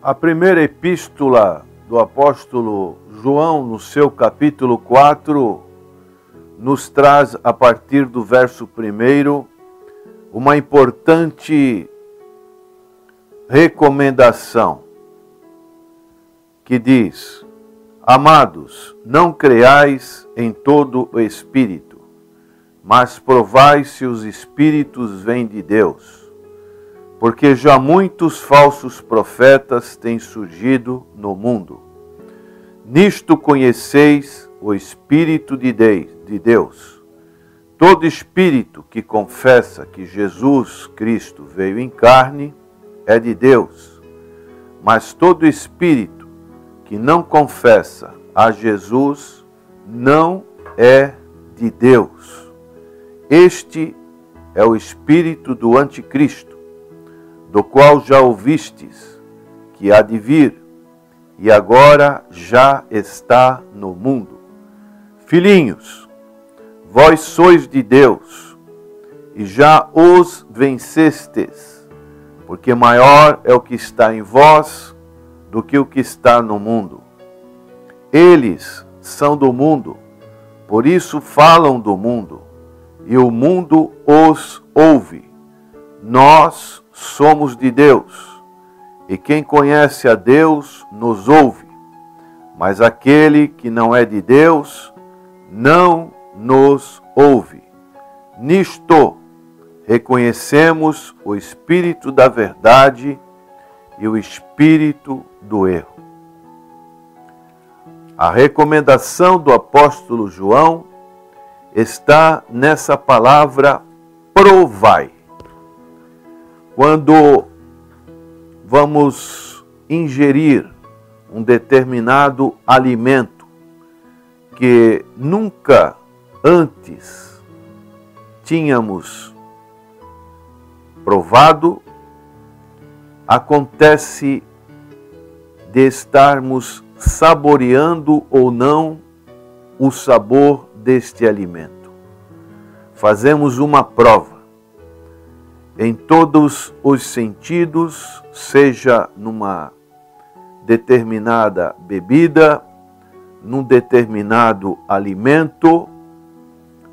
A primeira epístola do apóstolo João, no seu capítulo 4, nos traz, a partir do verso 1, uma importante recomendação, que diz: Amados, não creais em todo o espírito, mas provai se os espíritos vêm de Deus, porque já muitos falsos profetas têm surgido no mundo. Nisto conheceis o Espírito de Deus. Todo espírito que confessa que Jesus Cristo veio em carne é de Deus, mas todo espírito que não confessa a Jesus não é de Deus. Este é o espírito do anticristo, do qual já ouvistes que há de vir, e agora já está no mundo. Filhinhos, vós sois de Deus, e já os vencestes, porque maior é o que está em vós do que o que está no mundo. Eles são do mundo, por isso falam do mundo, e o mundo os ouve. Nós somos de Deus, e quem conhece a Deus nos ouve, mas aquele que não é de Deus não nos ouve. Nisto reconhecemos o espírito da verdade e o espírito do erro. A recomendação do apóstolo João está nessa palavra provai. Quando vamos ingerir um determinado alimento que nunca antes tínhamos provado, acontece de estarmos saboreando ou não o sabor deste alimento. Fazemos uma prova em todos os sentidos, seja numa determinada bebida, num determinado alimento,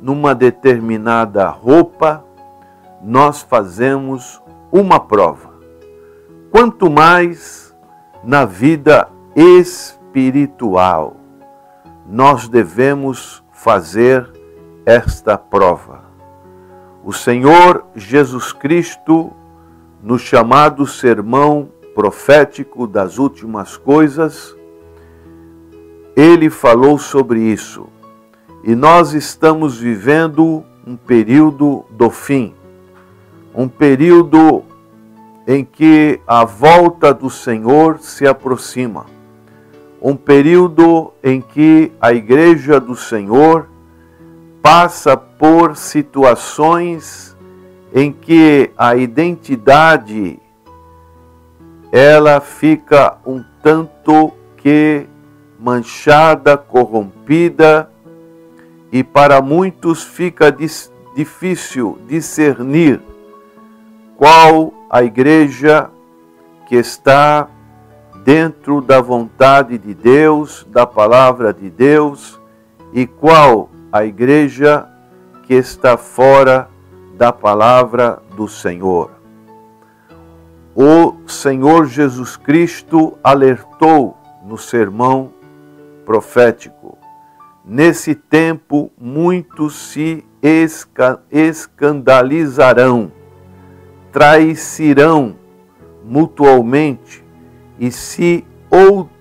numa determinada roupa, nós fazemos uma prova. Quanto mais na vida espiritual, nós devemos fazer esta prova. O Senhor Jesus Cristo, no chamado sermão profético das últimas coisas, ele falou sobre isso. E nós estamos vivendo um período do fim, um período em que a volta do Senhor se aproxima, um período em que a Igreja do Senhor passa por situações em que a identidade ela fica um tanto que manchada, corrompida, e para muitos fica difícil discernir qual a igreja que está dentro da vontade de Deus, da palavra de Deus, e qual a igreja que está fora da palavra do Senhor. O Senhor Jesus Cristo alertou no sermão profético: nesse tempo muitos se escandalizarão, trairão mutualmente e se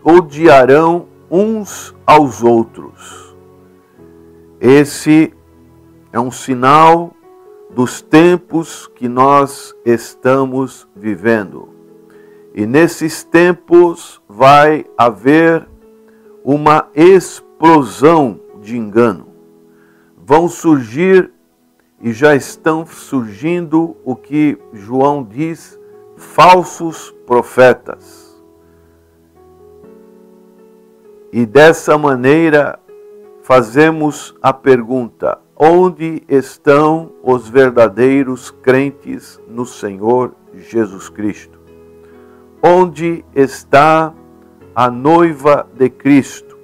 odiarão uns aos outros. Esse é um sinal dos tempos que nós estamos vivendo. E nesses tempos vai haver uma explosão de engano. Vão surgir, e já estão surgindo, o que João diz, falsos profetas. E dessa maneira fazemos a pergunta: onde estão os verdadeiros crentes no Senhor Jesus Cristo? onde está a noiva de Cristo,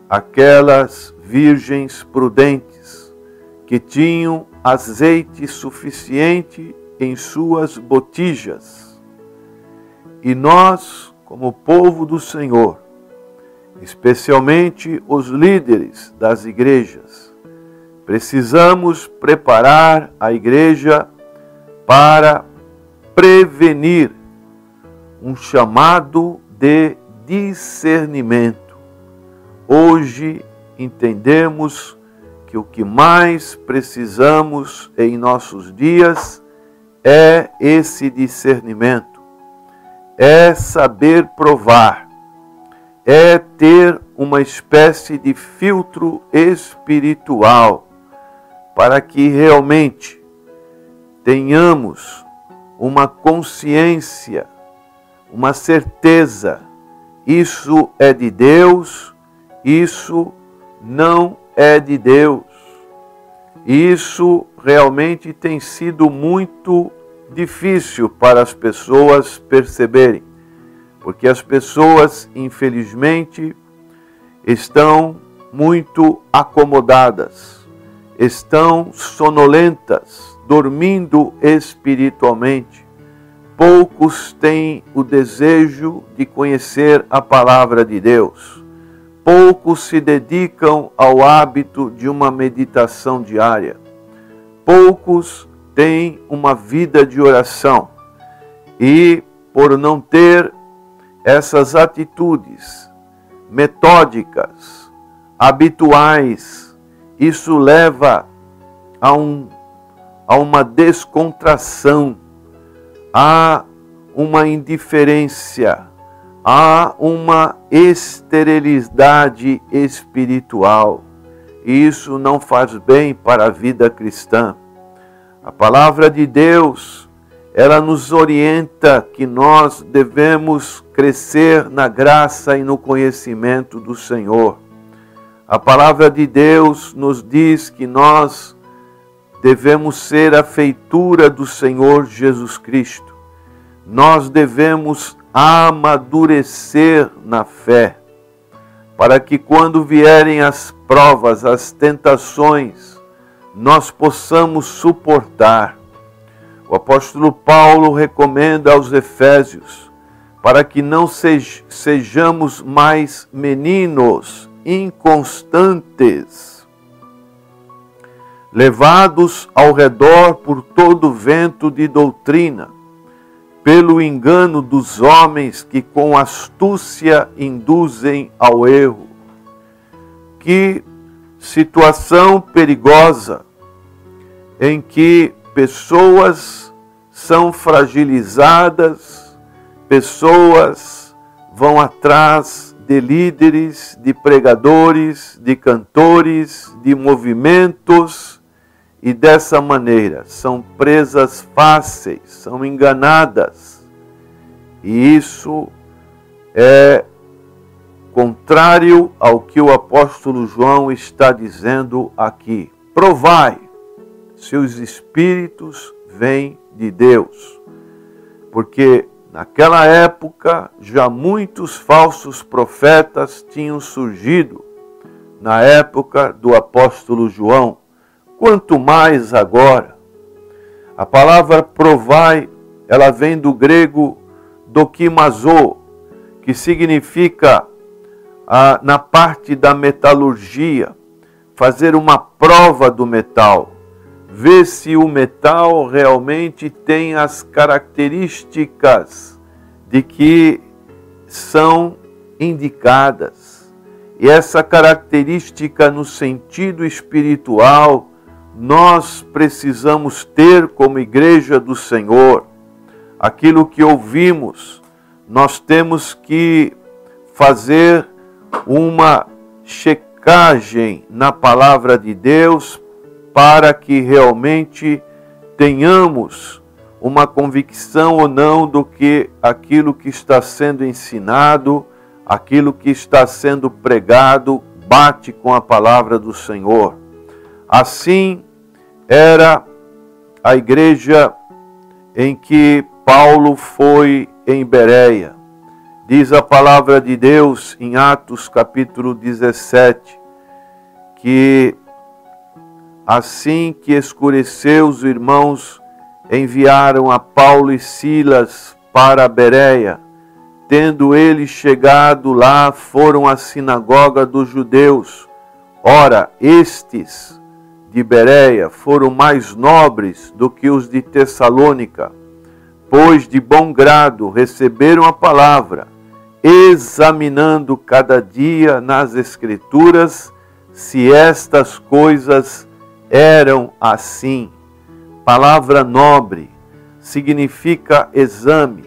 aquelas virgens prudentes que tinham azeite suficiente em suas botijas. E nós, como povo do Senhor, especialmente os líderes das igrejas, precisamos preparar a igreja para prevenir um chamado de discernimento. Hoje entendemos que o que mais precisamos em nossos dias é esse discernimento, é saber provar, é ter uma espécie de filtro espiritual para que realmente tenhamos uma consciência, uma certeza, isso é de Deus, isso não é de Deus. Isso realmente tem sido muito difícil para as pessoas perceberem, porque as pessoas, infelizmente, estão muito acomodadas, estão sonolentas, dormindo espiritualmente. Poucos têm o desejo de conhecer a palavra de Deus. Poucos se dedicam ao hábito de uma meditação diária. Poucos têm uma vida de oração. E, por não ter essas atitudes metódicas, habituais, isso leva a uma descontração, a uma indiferença, há uma esterilidade espiritual. E isso não faz bem para a vida cristã. A palavra de Deus, ela nos orienta que nós devemos crescer na graça e no conhecimento do Senhor. A palavra de Deus nos diz que nós devemos ser a feitura do Senhor Jesus Cristo. Nós devemos amadurecer na fé, para que quando vierem as provas, as tentações, nós possamos suportar. O apóstolo Paulo recomenda aos Efésios, para que não sejamos mais meninos inconstantes, levados ao redor por todo vento de doutrina, pelo engano dos homens que com astúcia induzem ao erro. Que situação perigosa em que pessoas são fragilizadas, pessoas vão atrás de líderes, de pregadores, de cantores, de movimentos, e dessa maneira são presas fáceis, são enganadas. E isso é contrário ao que o apóstolo João está dizendo aqui. Provai se os espíritos vêm de Deus. Porque naquela época já muitos falsos profetas tinham surgido, na época do apóstolo João. Quanto mais agora. A palavra provai, ela vem do grego dokimazo, que significa, na parte da metalurgia, fazer uma prova do metal. Ver se o metal realmente tem as características de que são indicadas. E essa característica no sentido espiritual, nós precisamos ter como igreja do Senhor. Aquilo que ouvimos, nós temos que fazer uma checagem na palavra de Deus para que realmente tenhamos uma convicção ou não do que aquilo que está sendo ensinado, aquilo que está sendo pregado, bate com a palavra do Senhor. Assim era a igreja em que Paulo foi em Bereia. Diz a palavra de Deus em Atos capítulo 17, que assim que escureceu, os irmãos enviaram a Paulo e Silas para Bereia. Tendo eles chegado lá, foram à sinagoga dos judeus. Ora, estes de Bereia foram mais nobres do que os de Tessalônica, pois de bom grado receberam a palavra, examinando cada dia nas Escrituras se estas coisas eram assim. Palavra nobre significa exame.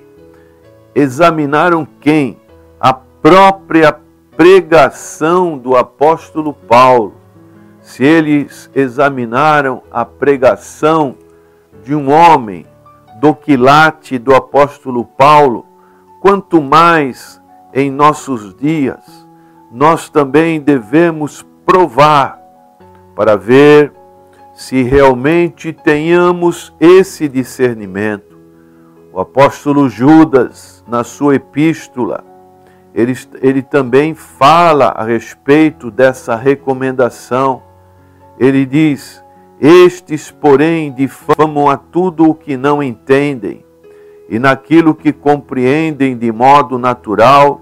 Examinaram quem? A própria pregação do apóstolo Paulo. Se eles examinaram a pregação de um homem do quilate do apóstolo Paulo, quanto mais em nossos dias nós também devemos provar para ver se realmente tenhamos esse discernimento. O apóstolo Judas, na sua epístola, ele também fala a respeito dessa recomendação. Ele diz: estes, porém, difamam a tudo o que não entendem, e naquilo que compreendem de modo natural,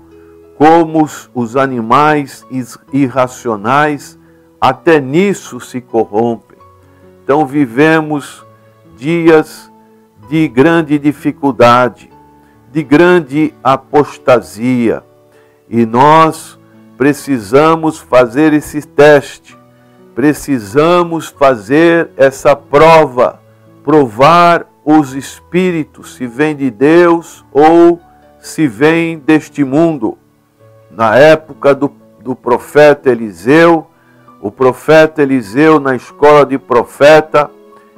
como os animais irracionais, até nisso se corrompem. Então vivemos dias de grande dificuldade, de grande apostasia, e nós precisamos fazer esse teste, precisamos fazer essa prova, provar os espíritos, se vem de Deus ou se vem deste mundo. Na época do profeta Eliseu, o profeta Eliseu, na escola de profeta,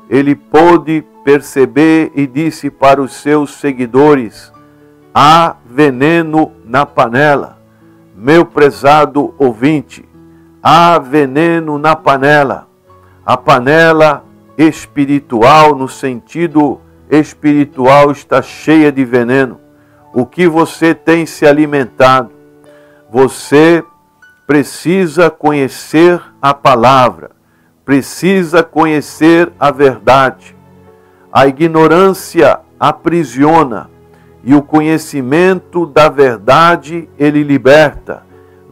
ele pôde perceber e disse para os seus seguidores: há veneno na panela. Meu prezado ouvinte, há veneno na panela. A panela espiritual, no sentido espiritual, está cheia de veneno. O que você tem se alimentado? Você precisa conhecer a palavra, precisa conhecer a verdade. A ignorância aprisiona e o conhecimento da verdade ele liberta.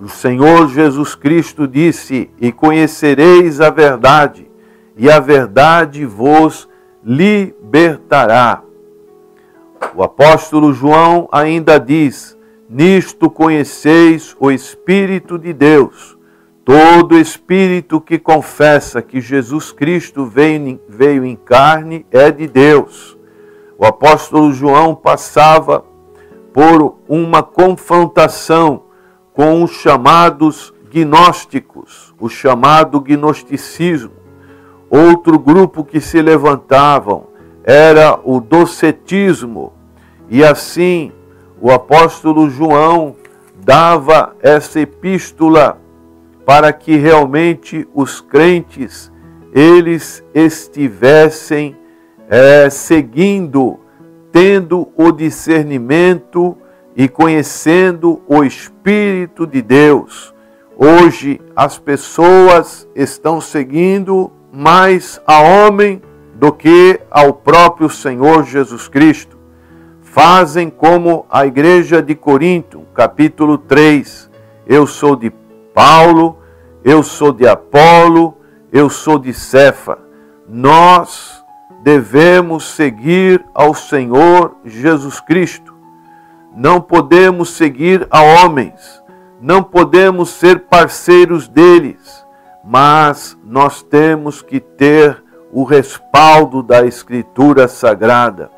O Senhor Jesus Cristo disse: e conhecereis a verdade, e a verdade vos libertará. O apóstolo João ainda diz: nisto conheceis o Espírito de Deus. Todo espírito que confessa que Jesus Cristo veio em carne é de Deus. O apóstolo João passava por uma confrontação com os chamados gnósticos, o chamado gnosticismo. Outro grupo que se levantavam era o docetismo. E assim, o apóstolo João dava essa epístola para que realmente os crentes, eles estivessem seguindo, tendo o discernimento e conhecendo o Espírito de Deus. Hoje as pessoas estão seguindo mais a homem do que ao próprio Senhor Jesus Cristo. Fazem como a igreja de Corinto, capítulo 3. Eu sou de Paulo, eu sou de Apolo, eu sou de Cefa. Nós devemos seguir ao Senhor Jesus Cristo. Não podemos seguir a homens, não podemos ser parceiros deles, mas nós temos que ter o respaldo da Escritura Sagrada.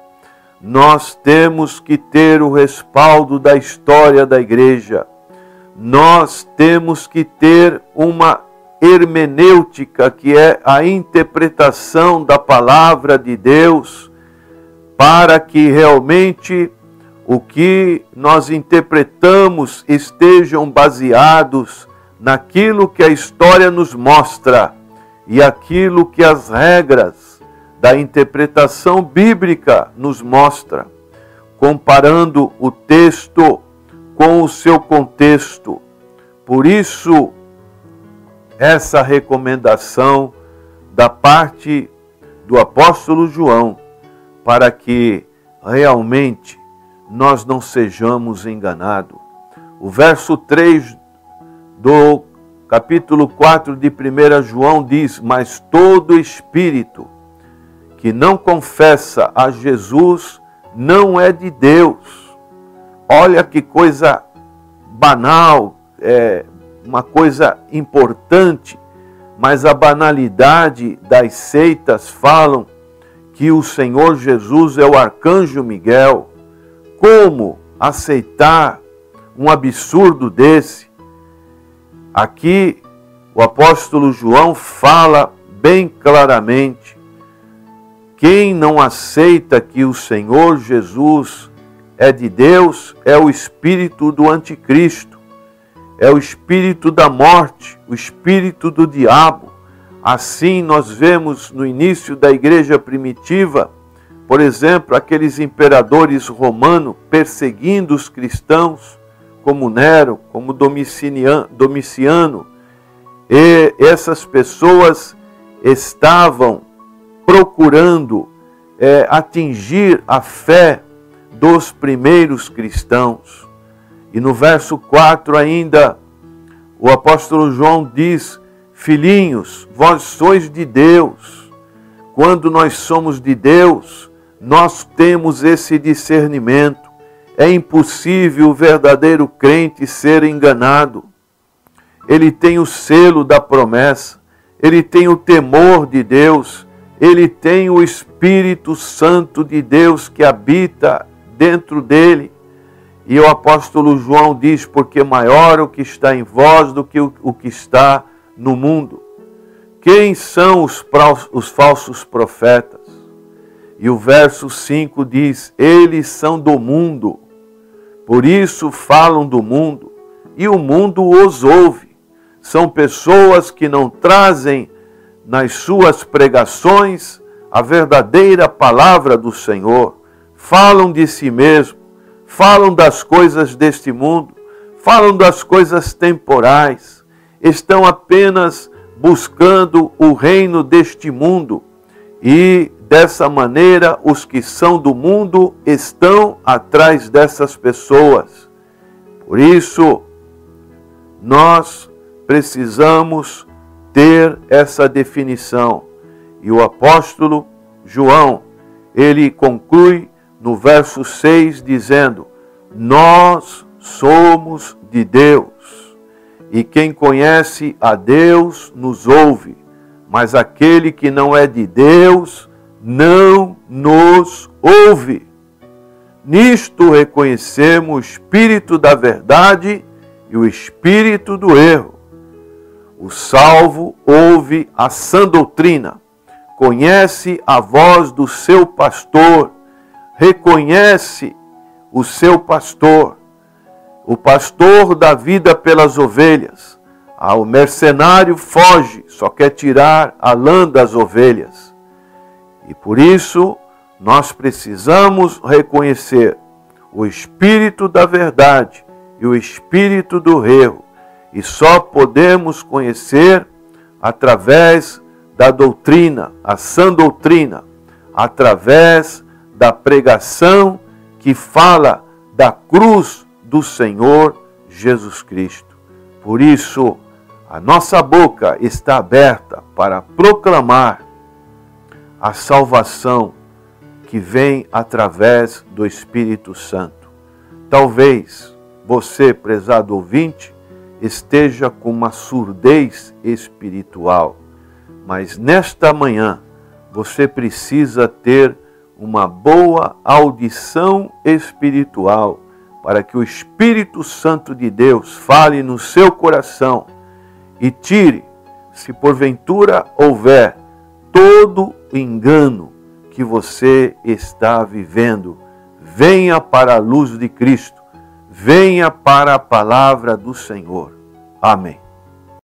Nós temos que ter o respaldo da história da igreja. Nós temos que ter uma hermenêutica, que é a interpretação da palavra de Deus, para que realmente o que nós interpretamos estejam baseados naquilo que a história nos mostra e aquilo que as regras da interpretação bíblica nos mostra. comparando o texto com o seu contexto. Por isso, essa recomendação da parte do apóstolo João, para que realmente nós não sejamos enganados. O verso 3 do capítulo 4 de 1 João diz: mas todo espírito que não confessa a Jesus não é de Deus. Olha que coisa banal, uma coisa importante, mas a banalidade das seitas falam que o Senhor Jesus é o arcanjo Miguel. Como aceitar um absurdo desse? Aqui o apóstolo João fala bem claramente: quem não aceita que o Senhor Jesus é de Deus é o espírito do anticristo, é o espírito da morte, o espírito do diabo. Assim nós vemos no início da igreja primitiva, por exemplo, aqueles imperadores romanos perseguindo os cristãos, como Nero, como Domiciano. E essas pessoas estavam procurando atingir a fé dos primeiros cristãos. E no verso 4 ainda, o apóstolo João diz: filhinhos, vós sois de Deus. Quando nós somos de Deus, nós temos esse discernimento. É impossível o verdadeiro crente ser enganado. Ele tem o selo da promessa, ele tem o temor de Deus, ele tem o Espírito Santo de Deus que habita dentro dele. E o apóstolo João diz: porque maior o que está em vós do que o que está no mundo. Quem são os falsos profetas? E o verso 5 diz: eles são do mundo, por isso falam do mundo, e o mundo os ouve. São pessoas que não trazem nas suas pregações a verdadeira palavra do Senhor. Falam de si mesmo, falam das coisas deste mundo, falam das coisas temporais, estão apenas buscando o reino deste mundo. E dessa maneira, os que são do mundo estão atrás dessas pessoas. Por isso, nós precisamos ter essa definição. E o apóstolo João, ele conclui no verso 6 dizendo: nós somos de Deus, e quem conhece a Deus nos ouve, mas aquele que não é de Deus não nos ouve. Nisto reconhecemos o espírito da verdade e o espírito do erro. O salvo ouve a sã doutrina, conhece a voz do seu pastor, reconhece o seu pastor. O pastor dá vida pelas ovelhas. O mercenário foge, só quer tirar a lã das ovelhas. E por isso, nós precisamos reconhecer o espírito da verdade e o espírito do erro. E só podemos conhecer através da doutrina, a sã doutrina, através da pregação que fala da cruz do Senhor Jesus Cristo. Por isso, a nossa boca está aberta para proclamar a salvação que vem através do Espírito Santo. Talvez você, prezado ouvinte, esteja com uma surdez espiritual, mas nesta manhã você precisa ter uma boa audição espiritual para que o Espírito Santo de Deus fale no seu coração e tire, se porventura houver, todo engano que você está vivendo. Venha para a luz de Cristo, venha para a palavra do Senhor. Amém.